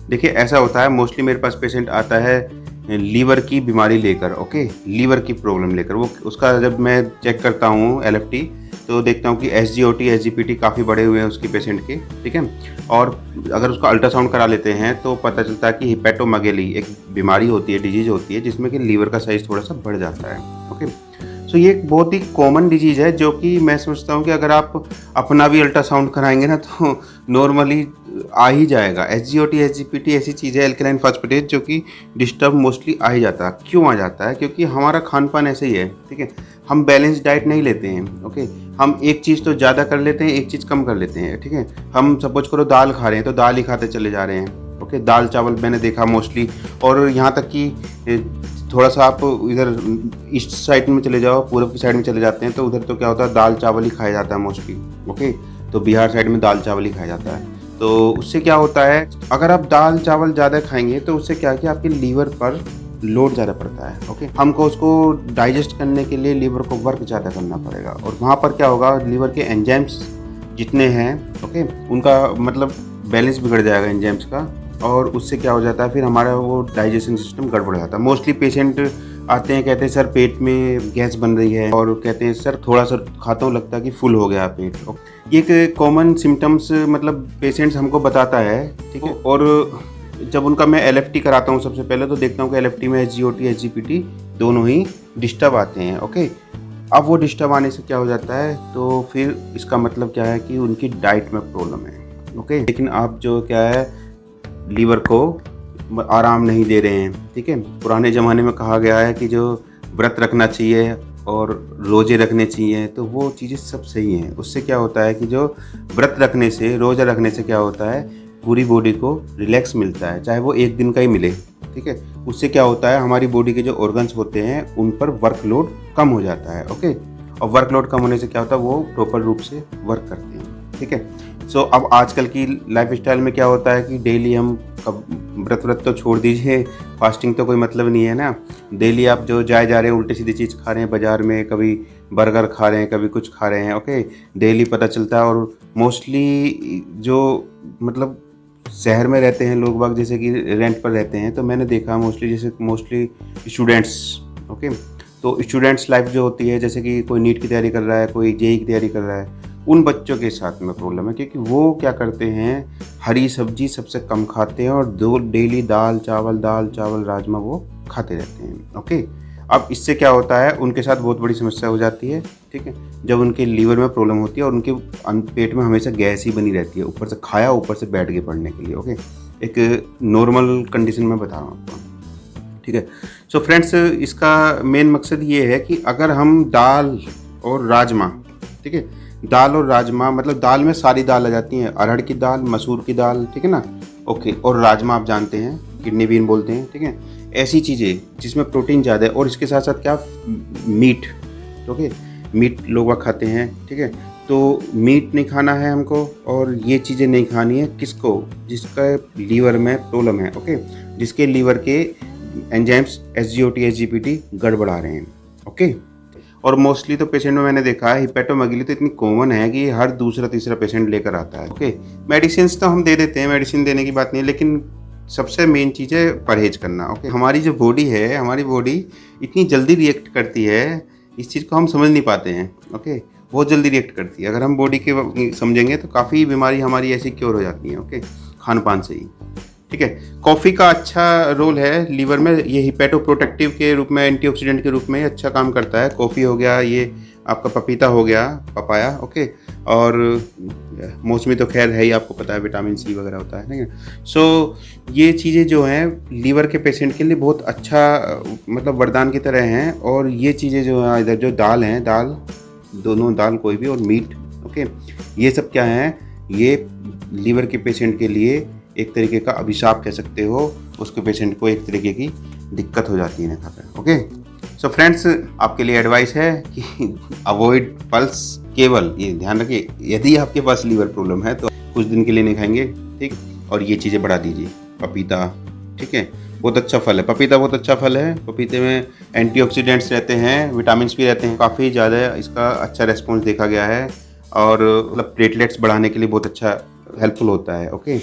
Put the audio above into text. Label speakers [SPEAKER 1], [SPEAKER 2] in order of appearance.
[SPEAKER 1] देखिए ऐसा होता है, मोस्टली मेरे पास पेशेंट आता है लीवर की बीमारी लेकर, ओके, लीवर की प्रॉब्लम लेकर। वो उसका जब मैं चेक करता हूँ एलएफटी, तो देखता हूँ कि एसजीओटी एसजीपीटी काफ़ी बढ़े हुए हैं उसकी पेशेंट के, ठीक है। और अगर उसका अल्ट्रासाउंड करा लेते हैं तो पता चलता है कि हिपेटोमेगैली एक बीमारी होती है, डिजीज़ होती है, जिसमें कि लीवर का साइज़ थोड़ा सा बढ़ जाता है, ओके। सो ये एक बहुत ही कॉमन डिजीज़ है, जो कि मैं समझता हूँ कि अगर आप अपना भी अल्ट्रासाउंड कराएंगे ना तो नॉर्मली आ ही जाएगा। एसजीओटी एसजीपीटी ऐसी चीज़ है, एल्कलाइन फास्फेटेज, जो कि डिस्टर्ब मोस्टली आ ही जाता है। क्यों आ जाता है? क्योंकि हमारा खान पान ऐसे ही है, ठीक है। हम बैलेंस डाइट नहीं लेते हैं, ओके। हम एक चीज़ तो ज़्यादा कर लेते हैं, एक चीज़ कम कर लेते हैं, ठीक है। हम सपोज करो दाल खा रहे हैं तो दाल ही खाते चले जा रहे हैं, ओके। दाल चावल मैंने देखा मोस्टली, और यहाँ तक कि थोड़ा सा आप इधर ईस्ट साइड में चले जाओ, पूरब की साइड में चले जाते हैं, तो उधर तो क्या होता है, दाल चावल ही खाया जाता है मोस्टली, ओके। तो बिहार साइड में दाल चावल ही खाया जाता है। तो उससे क्या होता है, अगर आप दाल चावल ज़्यादा खाएंगे तो उससे क्या है कि आपके लीवर पर लोड ज़्यादा पड़ता है, ओके। हमको उसको डाइजेस्ट करने के लिए लीवर को वर्क ज़्यादा करना पड़ेगा, और वहाँ पर क्या होगा, लीवर के एंजाइम्स जितने हैं, ओके, उनका मतलब बैलेंस बिगड़ जाएगा एंजाइम्स का, और उससे क्या हो जाता है, फिर हमारा वो डाइजेशन सिस्टम गड़बड़ जाता है। मोस्टली पेशेंट आते हैं, कहते हैं सर पेट में गैस बन रही है, और कहते हैं सर थोड़ा सा खाता हूँ लगता है कि फुल हो गया पेट। ये एक कॉमन सिम्टम्स मतलब पेशेंट्स हमको बताता है, ठीक है। और जब उनका मैं एलएफटी कराता हूँ सबसे पहले, तो देखता हूँ कि एलएफटी में एसजीओटी एसजीपीटी दोनों ही डिस्टर्ब आते हैं, ओके। अब वो डिस्टर्ब आने से क्या हो जाता है, तो फिर इसका मतलब क्या है कि उनकी डाइट में प्रॉब्लम है, ओके। लेकिन आप जो क्या है, लीवर को आराम नहीं दे रहे हैं, ठीक है। पुराने ज़माने में कहा गया है कि जो व्रत रखना चाहिए और रोज़े रखने चाहिए, तो वो चीज़ें सब सही हैं। उससे क्या होता है कि जो व्रत रखने से, रोज़ा रखने से क्या होता है, पूरी बॉडी को रिलैक्स मिलता है, चाहे वो एक दिन का ही मिले, ठीक है। उससे क्या होता है, हमारी बॉडी के जो ऑर्गन्स होते हैं उन पर वर्कलोड कम हो जाता है, ओके। और वर्कलोड कम होने से क्या होता है, वो प्रॉपर रूप से वर्क करते हैं, ठीक है। सो अब आजकल की लाइफस्टाइल में क्या होता है कि डेली हम व्रत तो छोड़ दीजिए, फास्टिंग तो कोई मतलब नहीं है ना। डेली आप जो जा रहे हैं, उल्टी सीधी चीज़ खा रहे हैं बाज़ार में, कभी बर्गर खा रहे हैं, कभी कुछ खा रहे हैं, ओके। डेली पता चलता है। और मोस्टली जो मतलब शहर में रहते हैं लोग बाग, जैसे कि रेंट पर रहते हैं, तो मैंने देखा मोस्टली स्टूडेंट्स, ओके। तो स्टूडेंट्स लाइफ जो होती है, जैसे कि कोई नीट की तैयारी कर रहा है, कोई जेईई की तैयारी कर रहा है, उन बच्चों के साथ में प्रॉब्लम है, क्योंकि वो क्या करते हैं, हरी सब्जी सबसे कम खाते हैं, और डेली दाल चावल राजमा वो खाते रहते हैं, ओके। अब इससे क्या होता है, उनके साथ बहुत बड़ी समस्या हो जाती है, ठीक है। जब उनके लीवर में प्रॉब्लम होती है और उनके पेट में हमेशा गैस ही बनी रहती है, ऊपर से खाया ऊपर से बैठ गए पढ़ने के लिए, ओके। एक नॉर्मल कंडीशन में बता रहा हूँ आपको, ठीक है। सो फ्रेंड्स, इसका मेन मकसद ये है कि अगर हम दाल और राजमा, ठीक है, दाल और राजमा मतलब दाल में सारी दाल आ जाती हैं, अरहर की दाल, मसूर की दाल, ठीक है ना, ओके। और राजमा आप जानते हैं किडनी बीन बोलते हैं, ठीक है। ऐसी चीज़ें जिसमें प्रोटीन ज़्यादा है, और इसके साथ साथ क्या, मीट, ओके, मीट लोग खाते हैं, ठीक है। तो मीट नहीं खाना है हमको, और ये चीज़ें नहीं खानी है किसको, जिसका लीवर में प्रॉब्लम है, ओके, जिसके लीवर के एंजाइम्स एसजीओटी एसजीपीटी गड़बड़ा रहे हैं, ओके। और मोस्टली तो पेशेंट में मैंने देखा है, हिपेटोमेगैली तो इतनी कॉमन है कि हर दूसरा तीसरा पेशेंट लेकर आता है, ओके। मेडिसिन तो हम दे देते हैं, मेडिसिन देने की बात नहीं है, लेकिन सबसे मेन चीज़ है परहेज करना, ओके। हमारी जो बॉडी है, हमारी बॉडी इतनी जल्दी रिएक्ट करती है, इस चीज़ को हम समझ नहीं पाते हैं, ओके। बहुत जल्दी रिएक्ट करती है। अगर हम बॉडी के समझेंगे तो काफ़ी बीमारी हमारी ऐसी क्योर हो जाती है, ओके, खान पान से ही, ठीक है। कॉफ़ी का अच्छा रोल है लीवर में, ये हिपेटोप्रोटेक्टिव के रूप में, एंटीऑक्सीडेंट के रूप में अच्छा काम करता है। कॉफ़ी हो गया, ये आपका पपीता हो गया, पपाया, ओके। और मौसमी तो खैर है ही, आपको पता है विटामिन सी वगैरह होता है, ठीक है। सो ये चीज़ें जो हैं लीवर के पेशेंट के लिए बहुत अच्छा मतलब वरदान की तरह हैं। और ये चीज़ें जो हैं, इधर जो दाल हैं, दाल दोनों, दाल कोई भी, और मीट, ओके, ये सब क्या हैं, ये लीवर के पेशेंट के लिए एक तरीके का अभिशाप कह सकते हो। उसके पेशेंट को एक तरीके की दिक्कत हो जाती है खाकर, ओके। सो फ्रेंड्स, आपके लिए एडवाइस है कि अवॉइड पल्स केवल, ये ध्यान रखिए, यदि आपके पास लीवर प्रॉब्लम है तो कुछ दिन के लिए नहीं खाएंगे, ठीक। और ये चीज़ें बढ़ा दीजिए, पपीता, ठीक है, बहुत अच्छा फल है पपीता, बहुत अच्छा फल है। पपीते में एंटीऑक्सीडेंट्स रहते हैं, विटामिन भी रहते हैं, काफ़ी ज़्यादा इसका अच्छा रेस्पॉन्स देखा गया है, और मतलब प्लेटलेट्स बढ़ाने के लिए बहुत अच्छा हेल्पफुल होता है, ओके।